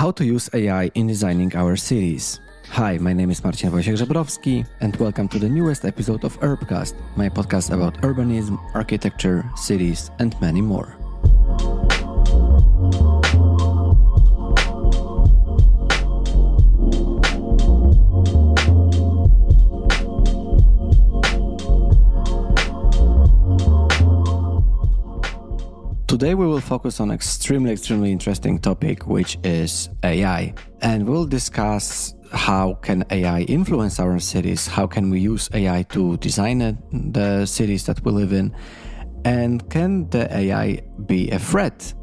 How to use AI in designing our cities. Hi, my name is Marcin Wojciech-Żebrowski and welcome to the newest episode of Urbcast, my podcast about urbanism, architecture, cities and many more. Today we will focus on extremely interesting topic, which is AI. And we'll discuss how can AI influence our cities, how can we use AI to design the cities that we live in, and can the AI be a threat?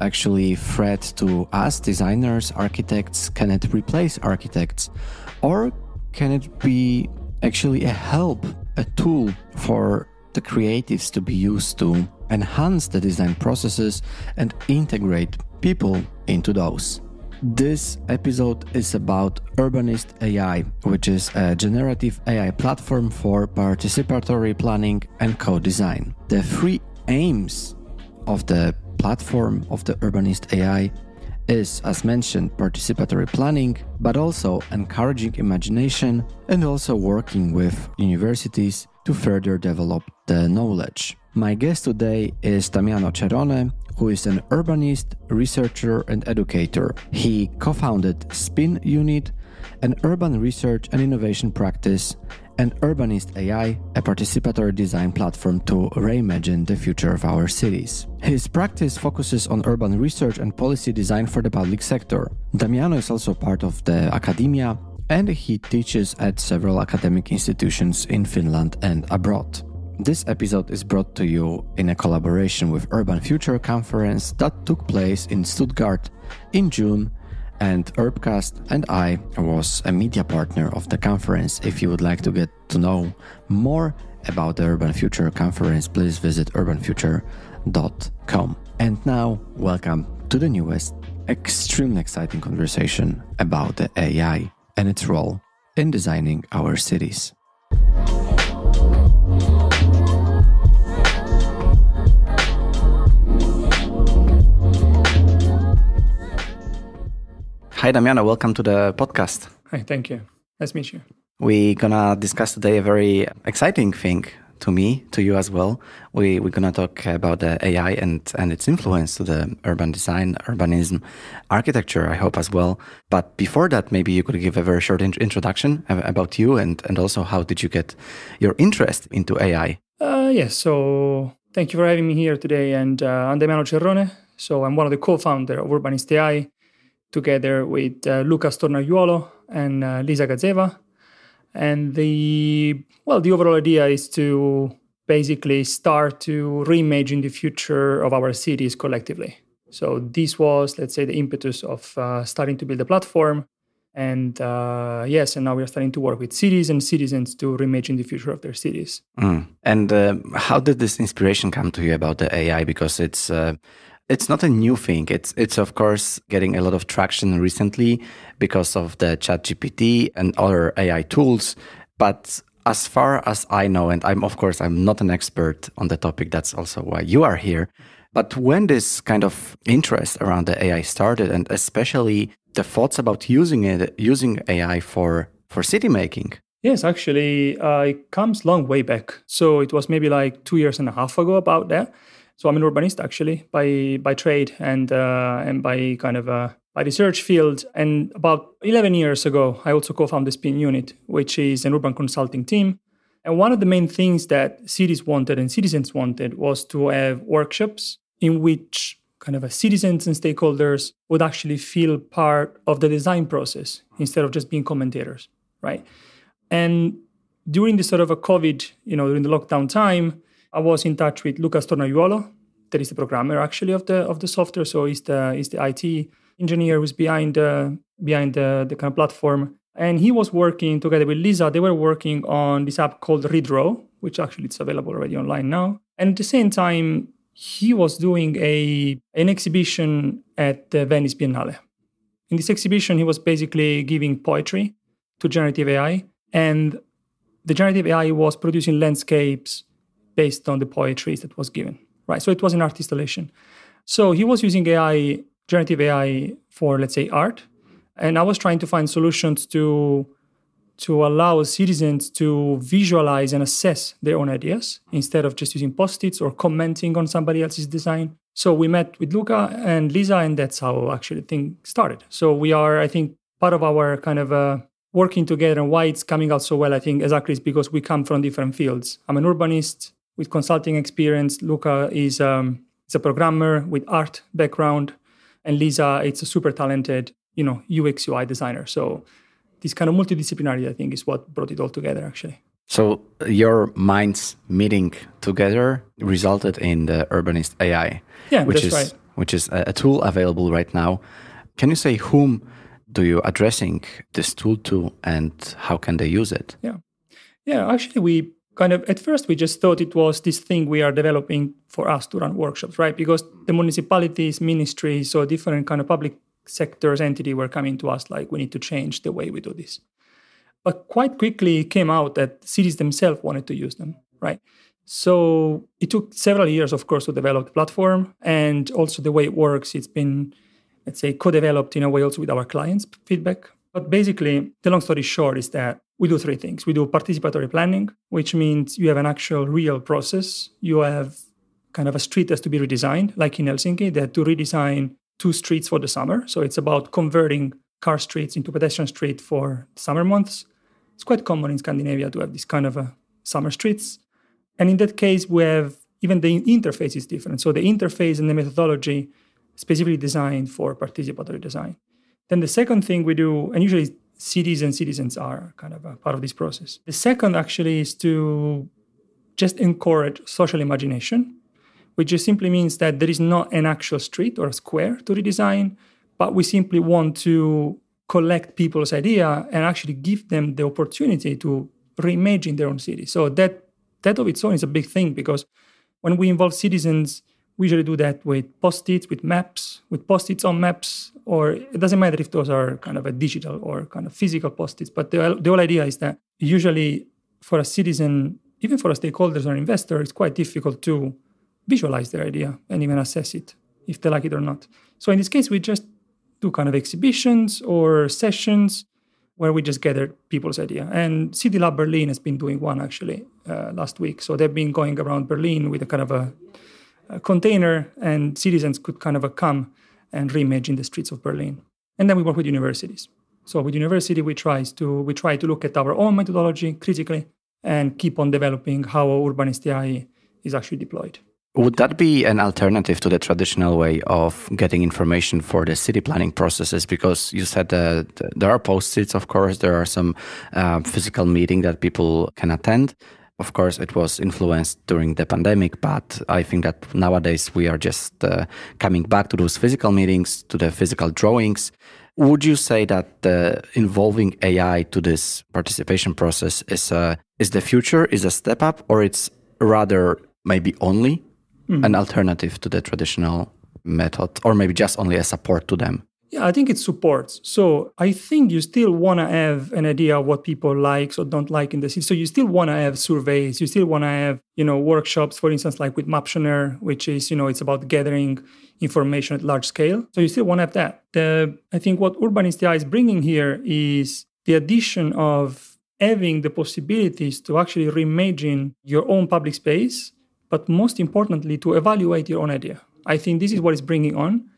Actually, threat to us, designers, architects? Can it replace architects? Or can it be actually a help, a tool for the creatives to be used to enhance the design processes and integrate people into those? This episode is about Urbanist AI, which is a generative AI platform for participatory planning and co-design. The three aims of the platform of the Urbanist AI is, as mentioned, participatory planning, but also encouraging imagination and also working with universities to further develop the knowledge. My guest today is Damiano Cerrone, who is an urbanist, researcher, and educator. He co-founded Spin Unit, an urban research and innovation practice, and Urbanist AI, a participatory design platform to reimagine the future of our cities. His practice focuses on urban research and policy design for the public sector. Damiano is also part of the academia, and he teaches at several academic institutions in Finland and abroad. This episode is brought to you in a collaboration with Urban Future Conference that took place in Stuttgart in June, and Urbcast and I was a media partner of the conference. If you would like to get to know more about the Urban Future Conference, please visit urbanfuture.com. And now, welcome to the newest, extremely exciting conversation about the AI and its role in designing our cities. Hi, Damiano. Welcome to the podcast. Hi, thank you. Nice to meet you. We're gonna discuss today a very exciting thing to me, to you as well. We're gonna talk about the AI and its influence to the urban design, urbanism, architecture, I hope as well. But before that, maybe you could give a very short introduction about you and also how did you get your interest into AI? Yes, so thank you for having me here today. And I'm Damiano Cerrone. So I'm one of the co-founders of Urbanist AI, together with Luca Stornaiuolo and Lisa Gazeva. And the overall idea is to basically start to reimagine the future of our cities collectively. So this was, let's say, the impetus of starting to build a platform. And and now we are starting to work with cities and citizens to reimagine the future of their cities. And how did this inspiration come to you about the AI? Because it's not a new thing. It's of course getting a lot of traction recently because of the ChatGPT and other AI tools. But as far as I know, and I'm not an expert on the topic, that's also why you are here. But when this kind of interest around the AI started, and especially the thoughts about using AI for city making? Yes, actually, it comes long way back. So it was maybe like 2.5 years ago about that. So I'm an urbanist actually by trade and by kind of by research field. And about 11 years ago, I also co-founded the Spin Unit, which is an urban consulting team. And one of the main things that cities wanted and citizens wanted was to have workshops in which kind of citizens and stakeholders would actually feel part of the design process instead of just being commentators, right? And during this sort of a COVID, during the lockdown time, I was in touch with Luca Stornaiuolo, that is the programmer actually of the software. So he's the IT engineer who's behind the kind of platform. And he was working together with Lisa. They were working on this app called Redraw, which actually it's available already online now. And at the same time, he was doing an exhibition at the Venice Biennale. In this exhibition, he was basically giving poetry to generative AI. And the generative AI was producing landscapes based on the poetry that was given, right? So it was an art installation. So he was using AI generative AI for, let's say, art. And I was trying to find solutions to allow citizens to visualize and assess their own ideas instead of just using post-its or commenting on somebody else's design. So we met with Luca and Lisa, and that's how actually the thing started. So we are, I think, part of our kind of working together, and why it's coming out so well, I think, exactly is because we come from different fields. I'm an urbanist with consulting experience. Luca is a programmer with art background, and Lisa, it's a super talented, UX UI designer. So this kind of multidisciplinarity, I think, is what brought it all together, actually. So your minds meeting together resulted in the Urbanist AI, yeah, right. Which is a tool available right now. Can you say whom do you addressing this tool to, and how can they use it? Yeah. Actually, we kind of, at first, we just thought it was this thing we are developing for us to run workshops, right? Because the municipalities, ministries, so different kind of public sectors, entity were coming to us like, we need to change the way we do this. But quite quickly it came out that cities themselves wanted to use them, right? So it took several years, of course, to develop the platform. And also the way it works, it's been, let's say, co-developed in a way also with our clients' feedback. But basically, the long story short is that we do three things. We do participatory planning, which means you have an actual real process. You have kind of a street has to be redesigned, like in Helsinki, they had to redesign 2 streets for the summer. So it's about converting car streets into pedestrian street for summer months. It's quite common in Scandinavia to have this kind of summer streets. And in that case, we have even the interface is different. So the interface and the methodology specifically designed for participatory design. Then the second thing we do, and usually cities and citizens are kind of a part of this process. The second actually is to just encourage social imagination, which just simply means that there is not an actual street or a square to redesign, but we simply want to collect people's idea and actually give them the opportunity to reimagine their own city. So that of its own is a big thing, because when we involve citizens, we usually do that with post-its, with maps, with post-its on maps, or it doesn't matter if those are kind of a digital or kind of physical post-its. But the whole idea is that usually for a citizen, even for a stakeholders or investor, it's quite difficult to visualize their idea and even assess it, if they like it or not. So in this case, we just do kind of exhibitions or sessions where we just gather people's idea. And City Lab Berlin has been doing one actually last week. So they've been going around Berlin with a kind of a container, and citizens could kind of come and reimagine the streets of Berlin. And then we work with universities. So with university, we try to look at our own methodology critically and keep on developing how Urbanist AI is actually deployed. Would that be an alternative to the traditional way of getting information for the city planning processes? Because you said that there are post-its, of course, there are some physical meetings that people can attend. Of course, it was influenced during the pandemic, but I think that nowadays we are just coming back to those physical meetings, to the physical drawings. Would you say that involving AI to this participation process is the future, is a step up, or it's rather maybe only an alternative to the traditional method, or maybe just only a support to them? Yeah, I think it supports. So I think you still want to have an idea of what people like or don't like in the city. So you still want to have surveys. You still want to have, workshops, for instance, like with Maptioner, which is, it's about gathering information at large scale. So you still want to have that. I think what Urbanist AI is bringing here is the addition of having the possibilities to actually reimagine your own public space, but most importantly, to evaluate your own idea. I think this is what it's bringing on.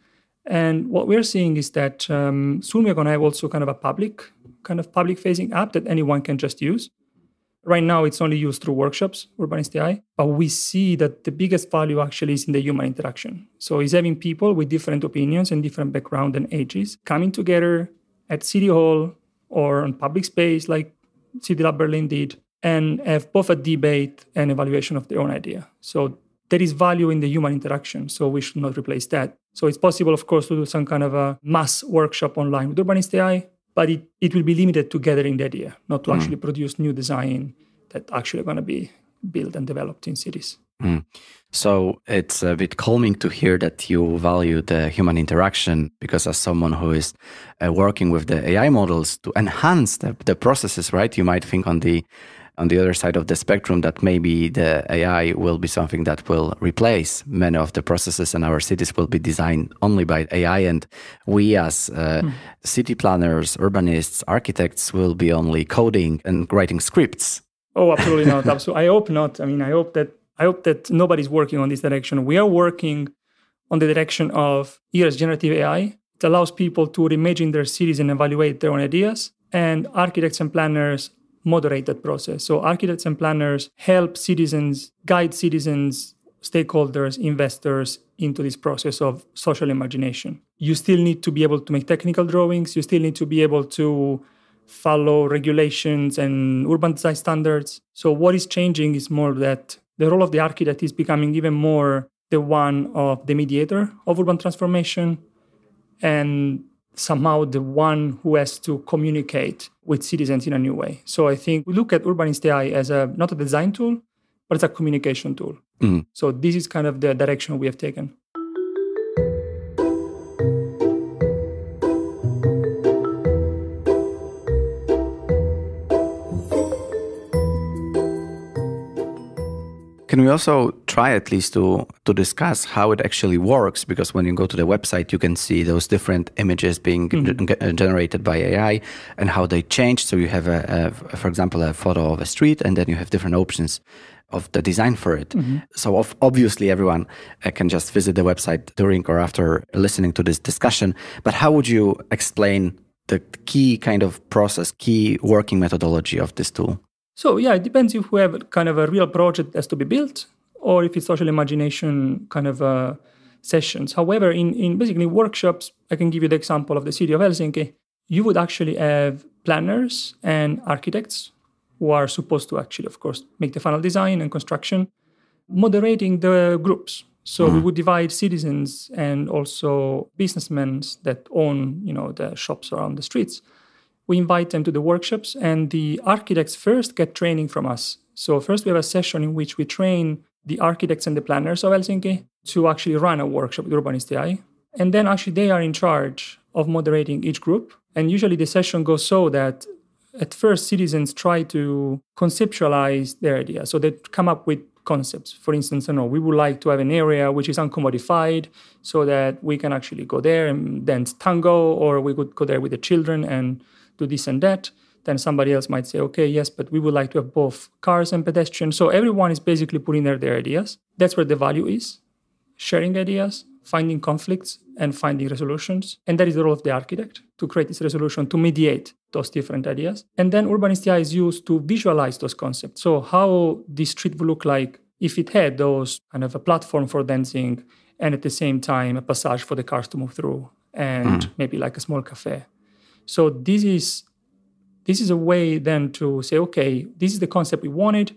And what we're seeing is that soon we're going to have also kind of a public-facing app that anyone can just use. Right now, it's only used through workshops, Urbanist AI, but we see that the biggest value actually is in the human interaction. So it's having people with different opinions and different background and ages coming together at City Hall or on public space like City Lab Berlin did, and have both a debate and evaluation of their own idea. So there is value in the human interaction, so we should not replace that. So it's possible, of course, to do some kind of a mass workshop online with Urbanist AI, but it will be limited to gathering the idea, not to actually produce new design that actually are going to be built and developed in cities. So it's a bit calming to hear that you value the human interaction, because as someone who is working with the AI models to enhance the processes, right? You might think on the on the other side of the spectrum that maybe the AI will be something that will replace many of the processes and our cities will be designed only by AI. And we as city planners, urbanists, architects will be only coding and writing scripts. Oh, absolutely not. Absolutely. I hope not. I mean, I hope that nobody's working on this direction. We are working on the direction of here's generative AI. It allows people to reimagine their cities and evaluate their own ideas. And architects and planners moderate that process. So architects and planners help citizens, guide citizens, stakeholders, investors into this process of social imagination. You still need to be able to make technical drawings. You still need to be able to follow regulations and urban design standards. So what is changing is more that the role of the architect is becoming even more the one of the mediator of urban transformation and somehow the one who has to communicate with citizens in a new way. So I think we look at Urbanist AI as not a design tool, but it's a communication tool. So this is kind of the direction we have taken. Can we also try at least to discuss how it actually works? Because when you go to the website, you can see those different images being generated by AI and how they change. So you have, for example, a photo of a street, and then you have different options of the design for it. So obviously everyone can just visit the website during or after listening to this discussion. But how would you explain the key kind of process, key working methodology of this tool? So yeah, it depends if we have kind of a real project that has to be built or if it's social imagination kind of sessions. However, in basically workshops, I can give you the example of the city of Helsinki. You would actually have planners and architects who are supposed to actually, of course, make the final design and construction, moderating the groups. So we would divide citizens and also businessmen that own, the shops around the streets. We invite them to the workshops, and the architects first get training from us. So first we have a session in which we train the architects and the planners of Helsinki to actually run a workshop with Urbanist AI. And then actually they are in charge of moderating each group. And usually the session goes so that at first citizens try to conceptualize their idea. So they come up with concepts. For instance, we would like to have an area which is uncommodified so that we can actually go there and dance tango, or we could go there with the children and do this and that. Then somebody else might say, okay, yes, but we would like to have both cars and pedestrians. So everyone is basically putting their ideas. That's where the value is, sharing ideas, finding conflicts, and finding resolutions. And that is the role of the architect, to create this resolution, to mediate those different ideas. And then Urbanist AI is used to visualize those concepts. So how this street would look like if it had those kind of a platform for dancing and at the same time a passage for the cars to move through and maybe like a small cafe. So this is a way then to say, okay, this is the concept we wanted,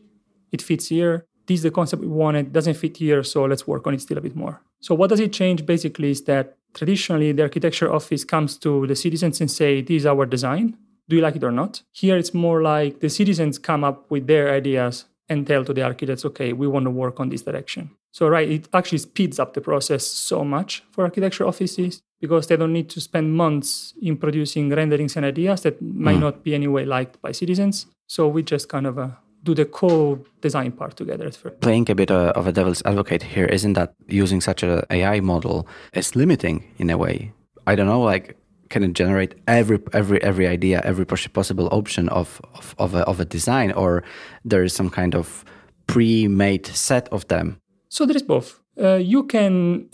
it fits here. This is the concept we wanted, doesn't fit here, so let's work on it still a bit more. So what does it change basically is that traditionally the architecture office comes to the citizens and say, this is our design, do you like it or not? Here it's more like the citizens come up with their ideas and tell to the architects, okay, we want to work on this direction. So it actually speeds up the process so much for architecture offices because they don't need to spend months in producing renderings and ideas that might not be anyway liked by citizens. So we just kind of do the co-design part together at first. Playing a bit of a devil's advocate here, isn't that using such an AI model is limiting in a way? I don't know, can it generate every idea, every possible option of a design, or there is some kind of pre-made set of them? So there is both. You can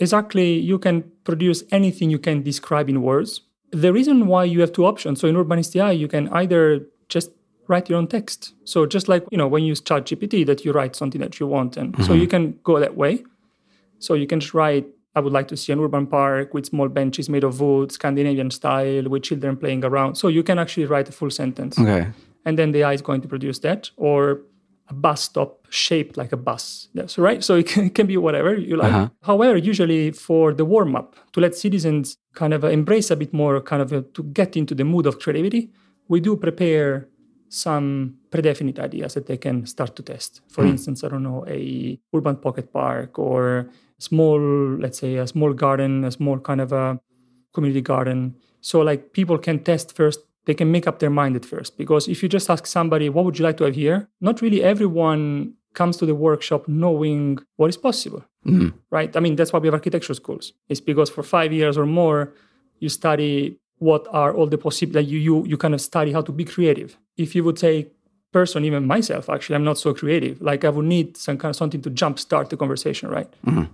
produce anything you can describe in words. The reason why you have two options. So in Urbanist AI, you can either just write your own text. So just like when you use ChatGPT, that you write something that you want, and so you can go that way. So you can just write, I would like to see an urban park with small benches made of wood, Scandinavian style, with children playing around. So you can actually write a full sentence. Okay. And then the AI is going to produce that, or a bus stop shaped like a bus. That's right. So it can be whatever you like. However, usually for the warm-up, to let citizens kind of embrace a bit more, to get into the mood of creativity, we do prepare some predefinite ideas that they can start to test. For instance, a urban pocket park or let's say a small garden, a small kind of a community garden. So people can test first they can make up their mind at first. Because if you just ask somebody, what would you like to have here? Not really everyone comes to the workshop knowing what is possible, right? I mean, that's why we have architecture schools. It's because for 5 years or more, you study what are all the possibilities. You kind of study how to be creative. If you would take person, even myself, actually, I'm not so creative. Like I would need some kind of something to jumpstart the conversation, right?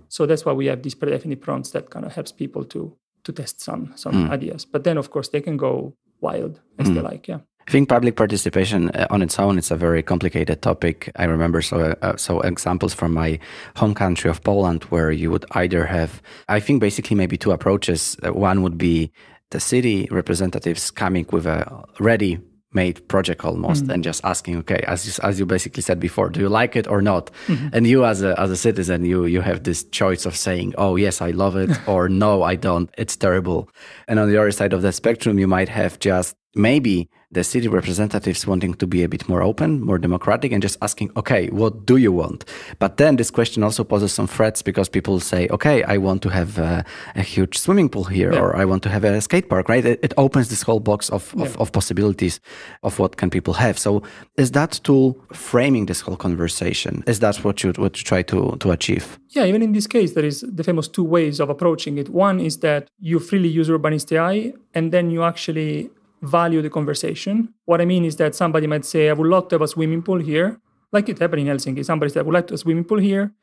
So that's why we have these predefinite prompts that kind of helps people to test some ideas. But then, of course, they can go wild as they like, yeah. I think public participation on its own, it's a very complicated topic. I remember so examples from my home country of Poland where you would either have, I think basically maybe two approaches. One would be the city representatives coming with a ready-made project almost and just asking, okay, as you basically said before, do you like it or not? And you as a citizen, you have this choice of saying, oh, yes, I love it, or no, I don't, it's terrible. And on the other side of the spectrum, you might have just maybe the city representatives wanting to be a bit more open, more democratic, and just asking, okay, what do you want? But then this question also poses some threats because people say, okay, I want to have a huge swimming pool here, or I want to have a skate park, right? It opens this whole box of possibilities of what can people have. So is that tool framing this whole conversation? Is that what you try to achieve? Yeah, even in this case, there is the famous two ways of approaching it. One is that you freely use Urbanist AI, and then you actually value the conversation. What I mean is that somebody might say, I would love to have a swimming pool here, like it happened in Helsinki. Somebody said, I would like to have a swimming pool here.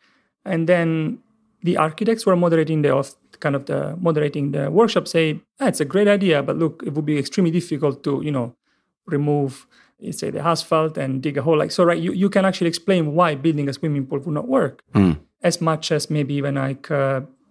And then the architects who are moderating the workshop say, it's a great idea, but look, it would be extremely difficult to, remove, say, the asphalt and dig a hole. Like, so, right, you can actually explain why building a swimming pool would not work as much as maybe even like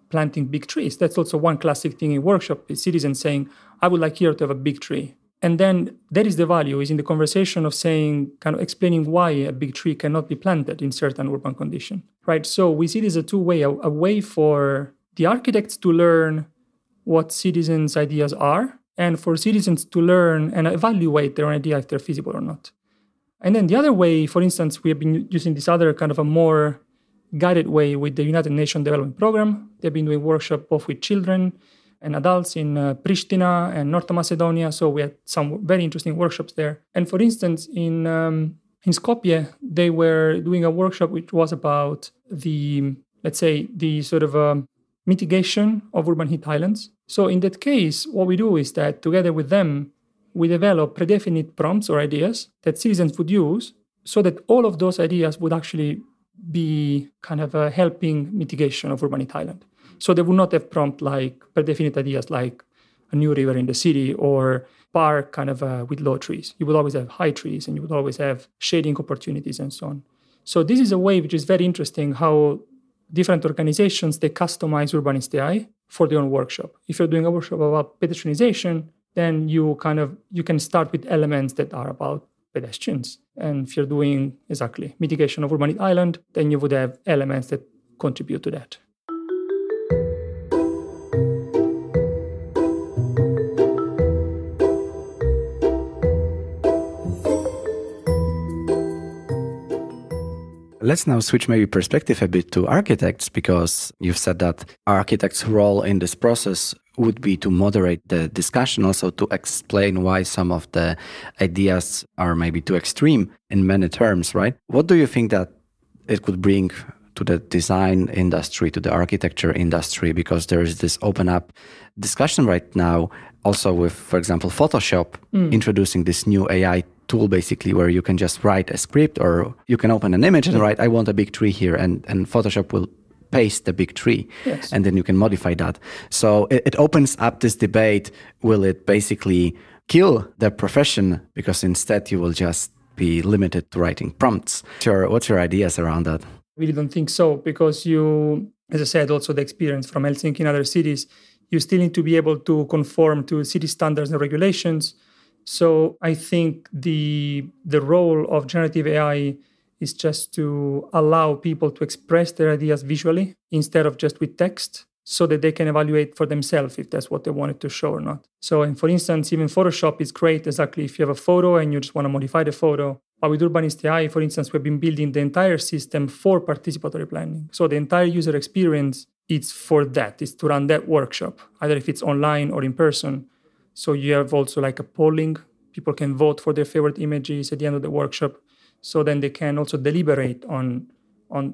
planting big trees. That's also one classic thing in workshop is citizens saying, I would like here to have a big tree. And then that is the value, is in the conversation of saying, kind of explaining why a big tree cannot be planted in certain urban condition, right? So we see this as a two-way, a way for the architects to learn what citizens' ideas are, and for citizens to learn and evaluate their own idea if they're feasible or not. And then the other way, for instance, we have been using this other kind of a more guided way with the United Nations Development Program. They've been doing workshops both with children and adults in Pristina and North Macedonia. So we had some very interesting workshops there. And for instance, in Skopje, they were doing a workshop which was about the sort of mitigation of urban heat islands. So in that case, what we do is that together with them, we develop predefinite prompts or ideas that citizens would use so that all of those ideas would actually be kind of a helping mitigation of urban heat island. So they would not have prompt like predefinite ideas like a new river in the city or park kind of with low trees. You would always have high trees and you would always have shading opportunities and so on. So this is a way which is very interesting how different organizations, they customize Urbanist AI for their own workshop. If you're doing a workshop about pedestrianization, then you can start with elements that are about pedestrians. And if you're doing exactly mitigation of urban heat island, then you would have elements that contribute to that. Let's now switch maybe perspective a bit to architects, because you've said that architects' role in this process would be to moderate the discussion, also to explain why some of the ideas are maybe too extreme in many terms, right? What do you think that it could bring to the design industry, to the architecture industry? Because there is this open up discussion right now, also with, for example, Photoshop introducing this new AI tool basically where you can just write a script or you can open an image and write, I want a big tree here, and Photoshop will paste the big tree. Yes. And then you can modify that. So it opens up this debate. Will it basically kill the profession because instead you will just be limited to writing prompts? What's your ideas around that? I really don't think so, because you, as I said, also the experience from Helsinki and other cities, you still need to be able to conform to city standards and regulations. So I think the role of generative AI is just to allow people to express their ideas visually instead of just with text, so that they can evaluate for themselves if that's what they wanted to show or not. So, and for instance, even Photoshop is great exactly if you have a photo and you just want to modify the photo. But with Urbanist AI, for instance, we've been building the entire system for participatory planning. So the entire user experience, it's for that, it's to run that workshop, either if it's online or in person. So you have also like a polling People can vote for their favorite images at the end of the workshop. So then they can also deliberate on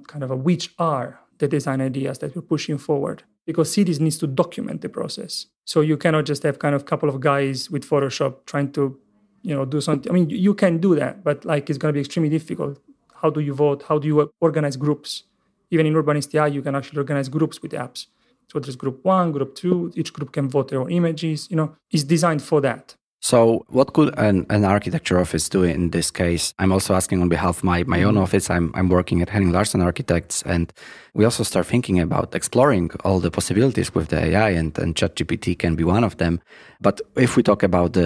kind of which are the design ideas that we're pushing forward. Because cities needs to document the process. So you cannot just have kind of a couple of guys with Photoshop trying to, do something. I mean, you can do that, but like it's going to be extremely difficult. How do you vote? How do you organize groups? Even in Urbanist AI, you can actually organize groups with apps. So there's group 1, group 2, each group can vote their own images, it's designed for that. So what could an architecture office do in this case? I'm also asking on behalf of my own office. I'm working at Henning Larsen Architects, and we also start thinking about exploring all the possibilities with the AI, and ChatGPT can be one of them. But if we talk about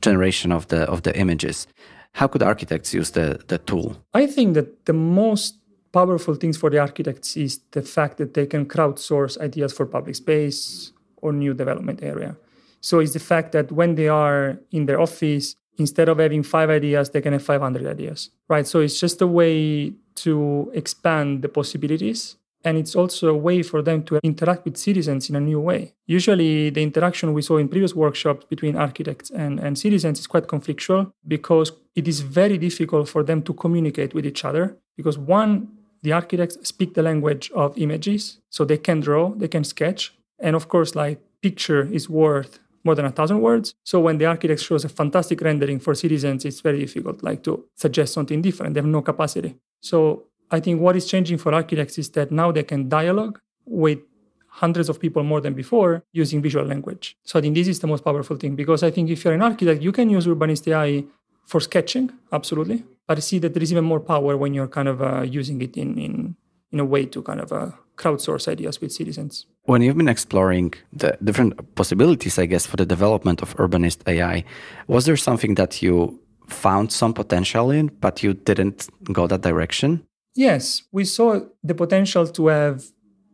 generation of the images, how could architects use the tool? I think that the most powerful things for the architects is the fact that they can crowdsource ideas for public space or new development area. So it's the fact that when they are in their office, instead of having 5 ideas, they can have 500 ideas, right? So it's just a way to expand the possibilities. And it's also a way for them to interact with citizens in a new way. Usually the interaction we saw in previous workshops between architects and citizens is quite conflictual because it is very difficult for them to communicate with each other. Because one, the architects speak the language of images, so they can draw, they can sketch. And of course, like picture is worth more than 1,000 words. So when the architect shows a fantastic rendering for citizens, it's very difficult, like to suggest something different. They have no capacity. So I think what is changing for architects is that now they can dialogue with hundreds of people more than before using visual language. So I think this is the most powerful thing, because I think if you're an architect, you can use Urbanist AI for sketching, absolutely. But I see that there is even more power when you're kind of using it in a way to kind of crowdsource ideas with citizens. When you've been exploring the different possibilities, I guess, for the development of Urbanist AI, was there something that you found some potential in, but you didn't go that direction? Yes, we saw the potential to have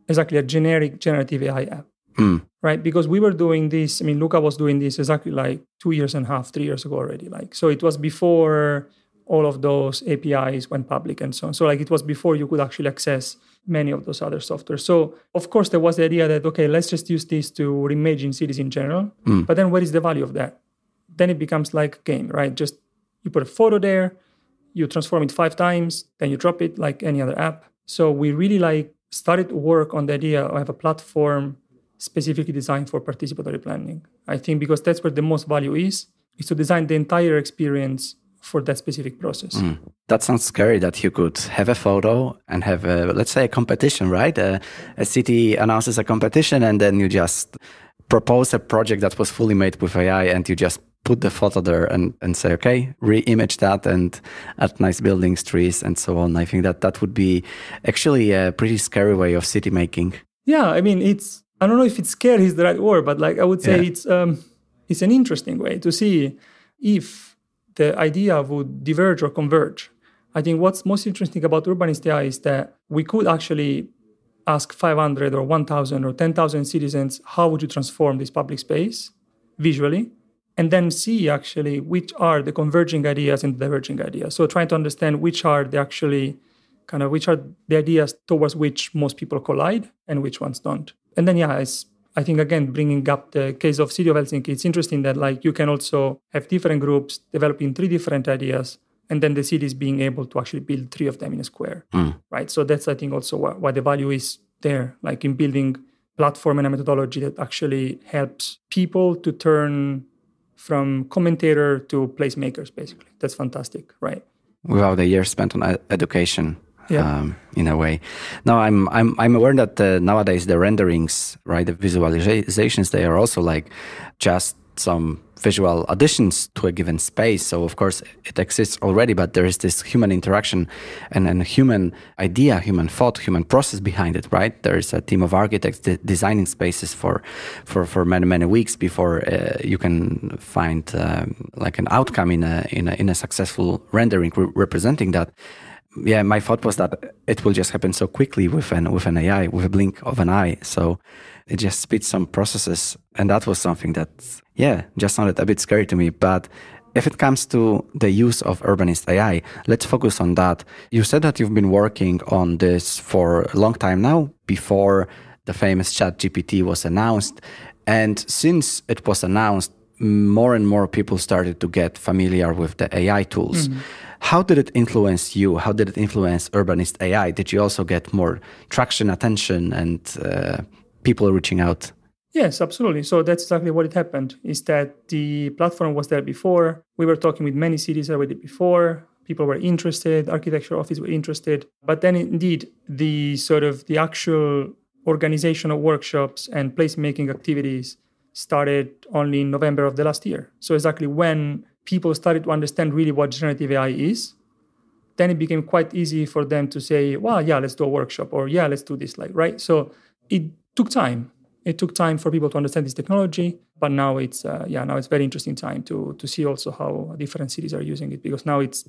exactly a generic generative AI app, right? Because we were doing this, Luca was doing this exactly like 2.5 years, 3 years ago already. So it was before all of those APIs went public and so on. So it was before you could actually access many of those other software. So of course there was the idea that, okay, let's just use this to reimagine cities in general. But then what is the value of that? Then it becomes like a game, right? Just you put a photo there, you transform it 5 times, then you drop it like any other app. So we really started to work on the idea of have a platform specifically designed for participatory planning. I think because that's where the most value is to design the entire experience for that specific process. That sounds scary, that you could have a photo and have let's say a competition, right? A city announces a competition and then you just propose a project that was fully made with AI and you just put the photo there and say, okay, re-image that and add nice buildings, trees, and so on. I think that would be actually a pretty scary way of city making. Yeah, I don't know if it's scary is the right word, but I would say it's an interesting way to see if the idea would diverge or converge. I think what's most interesting about Urbanist AI is that we could actually ask 500 or 1,000 or 10,000 citizens, how would you transform this public space visually? And then see actually which are the converging ideas and diverging ideas. So trying to understand which are the ideas towards which most people collide and which ones don't. And then, I think, again, bringing up the case of City of Helsinki, it's interesting that you can also have different groups developing 3 different ideas, and then the city is being able to actually build 3 of them in a square, right? So that's, I think, also why the value is there, in building platform and a methodology that actually helps people to turn from commentator to placemakers, basically. That's fantastic, right? Without a year spent on education. In a way. Now I'm aware that nowadays the renderings, right, the visualizations, they are also just some visual additions to a given space. So of course it exists already, but there is this human interaction and human idea, human thought, human process behind it, right? There is a team of architects designing spaces for many weeks before you can find an outcome in a successful rendering representing that. Yeah, my thought was that it will just happen so quickly with an AI, with a blink of an eye. So it just speeds some processes. And that was something that, just sounded a bit scary to me. But if it comes to the use of Urbanist AI, let's focus on that. You said that you've been working on this for a long time now, before the famous ChatGPT was announced. And since it was announced, more and more people started to get familiar with the AI tools. How did it influence you? How did it influence Urbanist AI? Did you also get more traction, attention, and people reaching out? Yes, absolutely. So that's exactly what it happened, is that the platform was there before. We were talking with many cities already before. People were interested, architecture office were interested. But then indeed, the actual organization of workshops and placemaking activities started only in November of the last year. So exactly when people started to understand really what generative AI is, then it became quite easy for them to say, well, yeah, let's do a workshop, or yeah, let's do this, like, right? So it took time. It took time for people to understand this technology, but now it's very interesting time to see also how different cities are using it, because now it's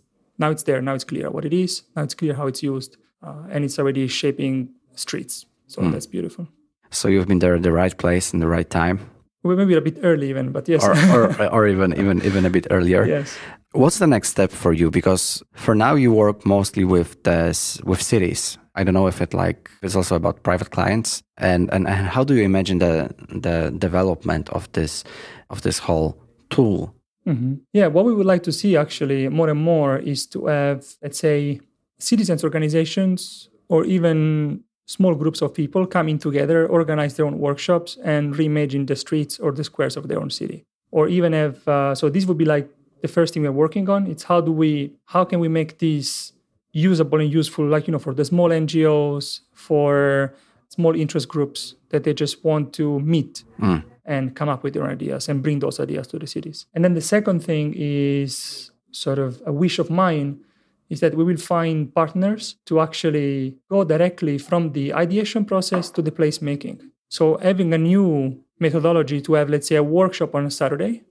there, now it's clear what it is, now it's clear how it's used, and it's already shaping streets. So that's beautiful. So you've been there at the right place in the right time. Well, maybe a bit early even, but yes. or even a bit earlier. Yes. What's the next step for you? Because for now you work mostly with cities. I don't know if it's also about private clients. And how do you imagine the development of this whole tool? Mm-hmm. Yeah, what we would like to see actually more and more is to have, let's say, citizens organizations or even small groups of people coming together, organize their own workshops and reimagine the streets or the squares of their own city. Or even have, so this would be like the first thing we're working on. It's how can we make this usable and useful, like, for the small NGOs, for small interest groups that they just want to meet and come up with their own ideas and bring those ideas to the cities. And then the second thing is sort of a wish of mine, is that we will find partners to actually go directly from the ideation process to the placemaking. So having a new methodology to have, let's say, a workshop on a Saturday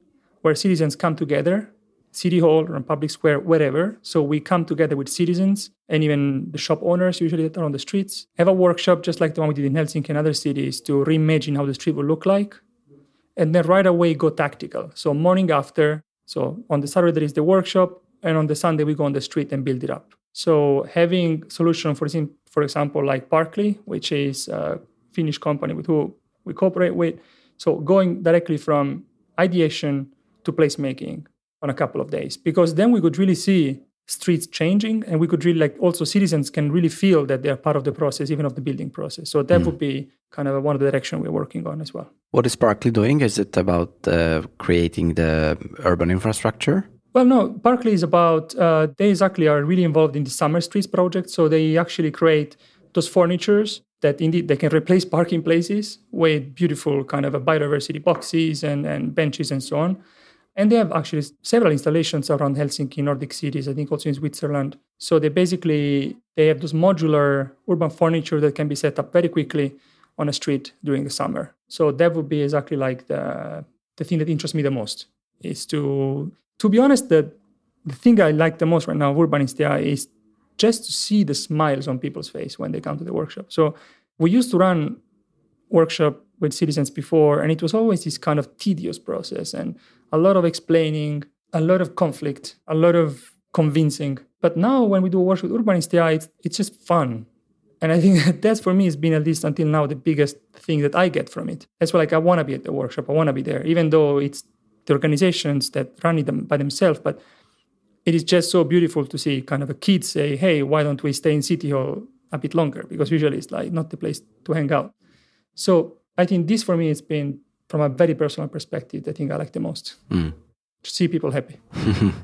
where citizens come together, city hall or a public square, wherever. So we come together with citizens and even the shop owners usually that are on the streets, have a workshop just like the one we did in Helsinki and other cities to reimagine how the street will look like. And then right away go tactical. So morning after, so on the Saturday there is the workshop, and on the Sunday we go on the street and build it up. So having solution for example, like Parkley, which is a Finnish company with who we cooperate with. So going directly from ideation to placemaking on a couple of days, because then we could really see streets changing, and we could really also citizens can really feel that they're part of the process, even of the building process. So that would be kind of one of the direction we're working on as well. What is Parkley doing? Is it about creating the urban infrastructure? Well, no, Parkley is about, they exactly are really involved in the Summer Streets project. So they actually create those furnitures that indeed they can replace parking places with beautiful kind of a biodiversity boxes and benches and so on. And they have actually several installations around Helsinki, Nordic cities, I think also in Switzerland. So they have those modular urban furniture that can be set up very quickly on a street during the summer. So that would be exactly like the thing that interests me the most, is to be honest, the thing I like the most right now of Urbanist AI is just to see the smiles on people's face when they come to the workshop. So we used to run workshop with citizens before, and it was always this kind of tedious process and a lot of explaining, a lot of conflict, a lot of convincing. But now when we do a workshop with Urbanist AI, it's just fun. And I think that's for me has been, at least until now, the biggest thing that I get from it. That's why I want to be at the workshop. I want to be there, even though it's the organizations that run it by themselves. But it is just so beautiful to see kind of a kid say, hey, why don't we stay in City Hall a bit longer? Because usually it's like not the place to hang out. So I think this for me has been, from a very personal perspective, the thing I like the most. To see people happy.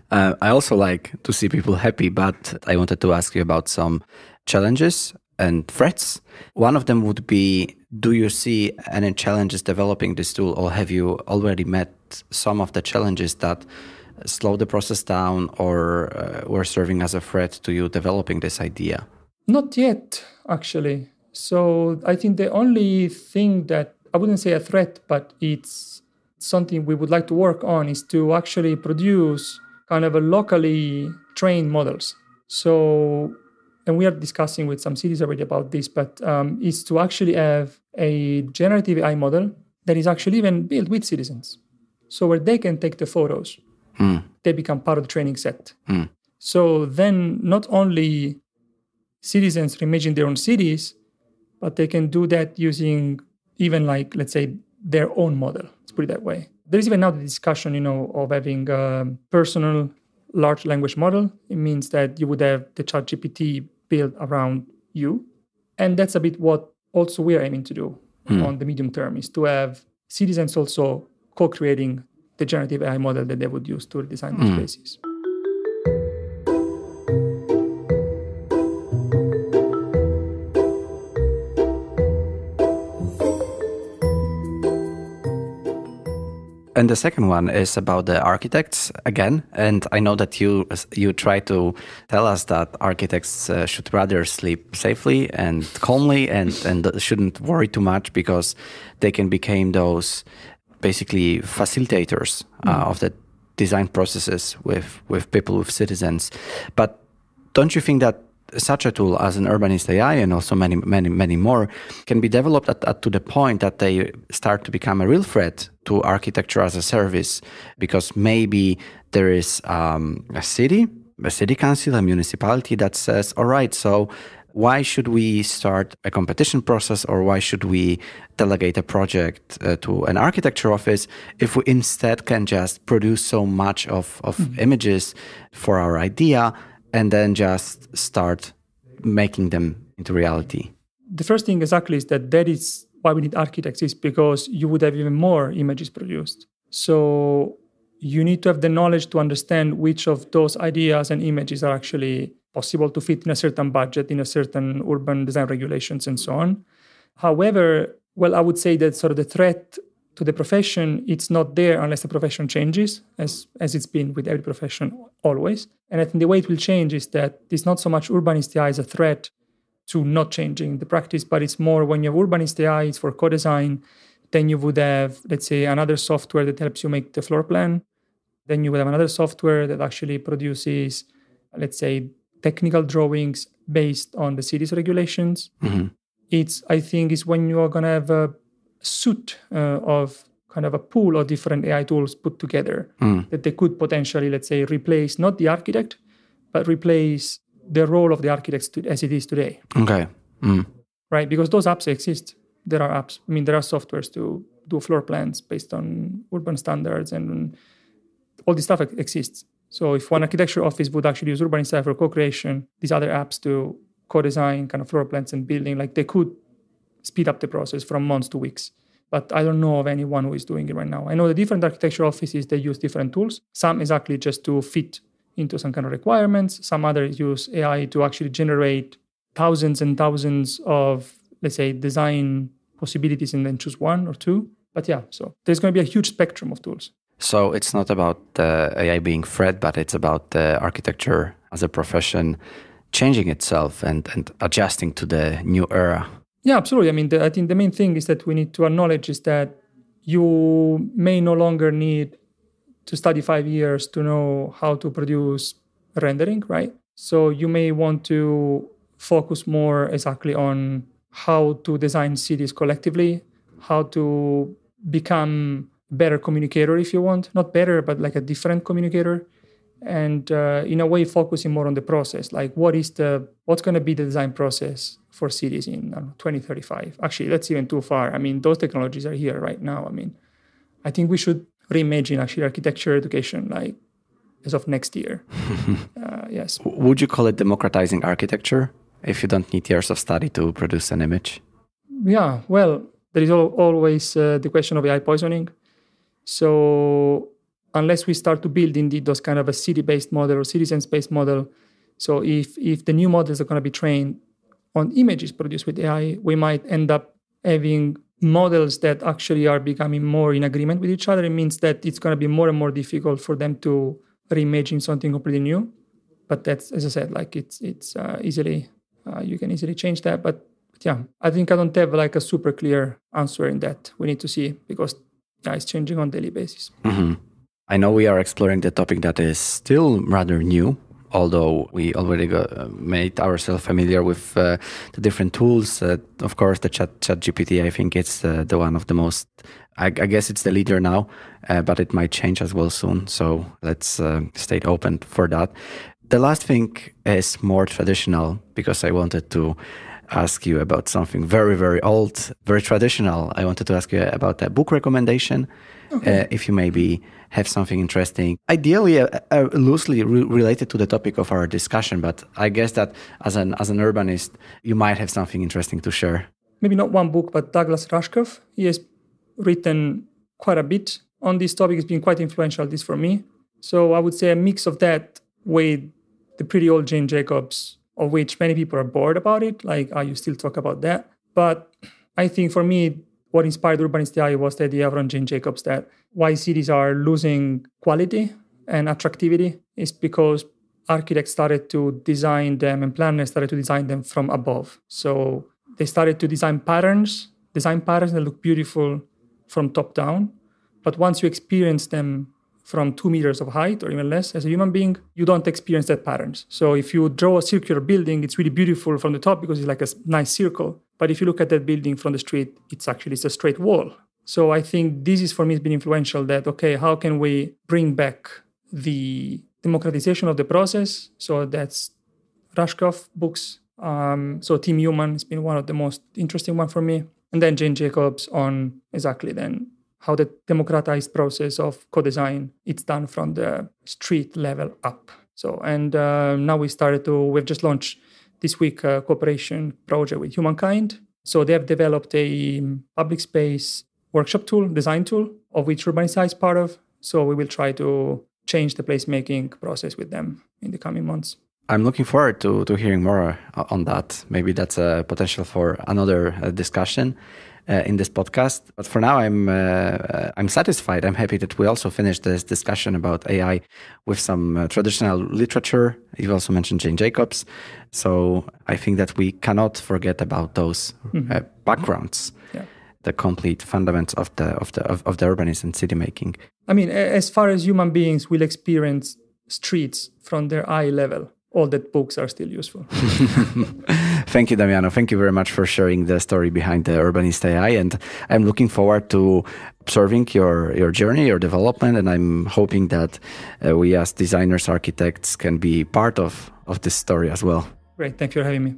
I also like to see people happy, but I wanted to ask you about some challenges and threats. One of them would be, do you see any challenges developing this tool, or have you already met some of the challenges that slow the process down or were serving as a threat to you developing this idea? Not yet, actually. So I think the only thing that, I wouldn't say a threat, but it's something we would like to work on, is to actually produce kind of a locally trained models. So, and we are discussing with some cities already about this, but is to actually have a generative AI model that is actually even built with citizens. So where they can take the photos, they become part of the training set. So then not only citizens reimagine their own cities, but they can do that using even, like, let's say, their own model. Let's put it that way. There is even now the discussion, of having a personal large language model. It means that you would have the ChatGPT built around you. And that's a bit what also we are aiming to do on the medium term, is to have citizens also co-creating the generative AI model that they would use to design those spaces. And the second one is about the architects again. And I know that you try to tell us that architects should rather sleep safely and calmly and shouldn't worry too much, because they can become those basically facilitators of the design processes with people, with citizens. But don't you think that such a tool as an Urbanist AI and also many more can be developed to the point that they start to become a real threat to architecture as a service? Because maybe there is a city council, a municipality that says, all right, so why should we start a competition process, or why should we delegate a project to an architecture office if we instead can just produce so much of images for our idea and then just start making them into reality? The first thing exactly is that is why we need architects, is because you would have even more images produced. So you need to have the knowledge to understand which of those ideas and images are actually possible to fit in a certain budget, in a certain urban design regulations and so on. However, I would say that sort of the threat to the profession, it's not there unless the profession changes, as it's been with every profession always. And I think the way it will change is that it's not so much Urbanist AI as a threat to not changing the practice, but it's more when you have Urbanist AI, it's for co-design, then you would have, let's say, another software that helps you make the floor plan. Then you would have another software that actually produces, let's say, technical drawings based on the city's regulations. I think it's when you are going to have a suite of kind of a pool of different AI tools put together that they could potentially, let's say, replace not the architect, but replace the role of the architect as it is today. Okay. Right? Because those apps exist. There are apps. I mean, there are softwares to do floor plans based on urban standards, and all this stuff exists. So if one architecture office would actually use Urbanist AI for co-creation, these other apps to co-design kind of floor plans and building, like they could speed up the process from months to weeks. But I don't know of anyone who is doing it right now. I know the different architecture offices, they use different tools. Some exactly just to fit into some kind of requirements. Some others use AI to actually generate thousands and thousands of, let's say, design possibilities and then choose one or two. But yeah, so there's going to be a huge spectrum of tools. So it's not about the AI being threat, but it's about the architecture as a profession changing itself and adjusting to the new era. Yeah, absolutely. I mean, I think the main thing is that we need to acknowledge is that you may no longer need to study 5 years to know how to produce rendering, right? So you may want to focus more exactly on how to design cities collectively, how to become a better communicator if you want. Not better, but like a different communicator. And in a way, focusing more on the process, like what's going to be the design process for cities in 2035. Actually, that's even too far. I mean, those technologies are here right now. I mean, I think we should reimagine actually architecture education like as of next year. Yes. Would you call it democratizing architecture if you don't need years of study to produce an image? Yeah, well, there is always the question of AI poisoning. So unless we start to build indeed those kind of a city-based model or citizens-based model, so if the new models are going to be trained on images produced with AI, we might end up having models that actually are becoming more in agreement with each other. It means that it's going to be more and more difficult for them to reimagine something completely new. But that's, as I said, like it's easily, you can easily change that. But yeah, I think I don't have like a super clear answer in that. We need to see, because it's changing on a daily basis. Mm-hmm. I know we are exploring the topic that is still rather new, although we already made ourselves familiar with the different tools. Of course, the ChatGPT, I think it's the one of the most, I guess it's the leader now, but it might change as well soon. So let's stay open for that. The last thing is more traditional, because I wanted to ask you about something very, very old, very traditional. I wanted to ask you about a book recommendation. Okay. If you maybe have something interesting, ideally loosely related to the topic of our discussion, but I guess that as an urbanist, you might have something interesting to share. Maybe not one book, but Douglas Rushkoff. He has written quite a bit on this topic. It's been quite influential, this for me. So I would say a mix of that with the pretty old Jane Jacobs, of which many people are bored about it. Like, you still talk about that? But I think for me, what inspired Urbanist AI was the idea from Jane Jacobs that why cities are losing quality and attractivity is because architects started to design them and planners started to design them from above. So they started to design patterns that look beautiful from top down. But once you experience them from 2 meters of height or even less as a human being, you don't experience that patterns. So if you draw a circular building, it's really beautiful from the top because it's like a nice circle. But if you look at that building from the street, it's a straight wall. So I think this is, for me, has been influential that, okay, how can we bring back the democratization of the process? So that's Rushkoff books. So Team Human has been one of the most interesting one for me. And then Jane Jacobs on exactly then how the democratized process of co-design, it's done from the street level up. So, and now we've just launched this week a cooperation project with Humankind. So they have developed a public space workshop tool, design tool, of which Urbanist AI is part of. So we will try to change the placemaking process with them in the coming months. I'm looking forward to hearing more on that. Maybe that's a potential for another discussion in this podcast. But for now, I'm satisfied. I'm happy that we also finished this discussion about AI with some traditional literature. You also mentioned Jane Jacobs. So I think that we cannot forget about those backgrounds, the complete fundamentals of the urbanism and city making. I mean, as far as human beings will experience streets from their eye level, all that books are still useful. Thank you, Damiano. Thank you very much for sharing the story behind the Urbanist AI. And I'm looking forward to observing your journey, your development. And I'm hoping that we as designers, architects can be part of this story as well. Great. Thank you for having me.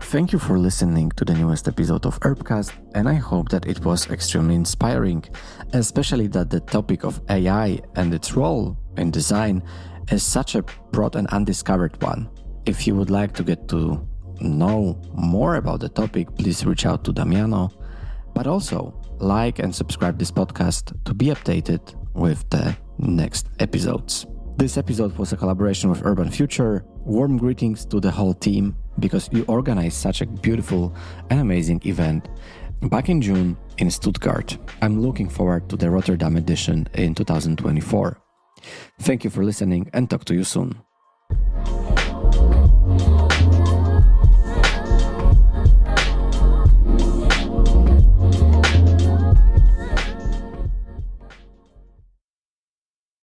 Thank you for listening to the newest episode of Urbcast, and I hope that it was extremely inspiring, especially that the topic of AI and its role in design is such a broad and undiscovered one. If you would like to get to know more about the topic, please reach out to Damiano, but also like and subscribe this podcast to be updated with the next episodes. This episode was a collaboration with Urban Future. Warm greetings to the whole team because you organized such a beautiful and amazing event back in June in Stuttgart. I'm looking forward to the Rotterdam edition in 2024. Thank you for listening and talk to you soon.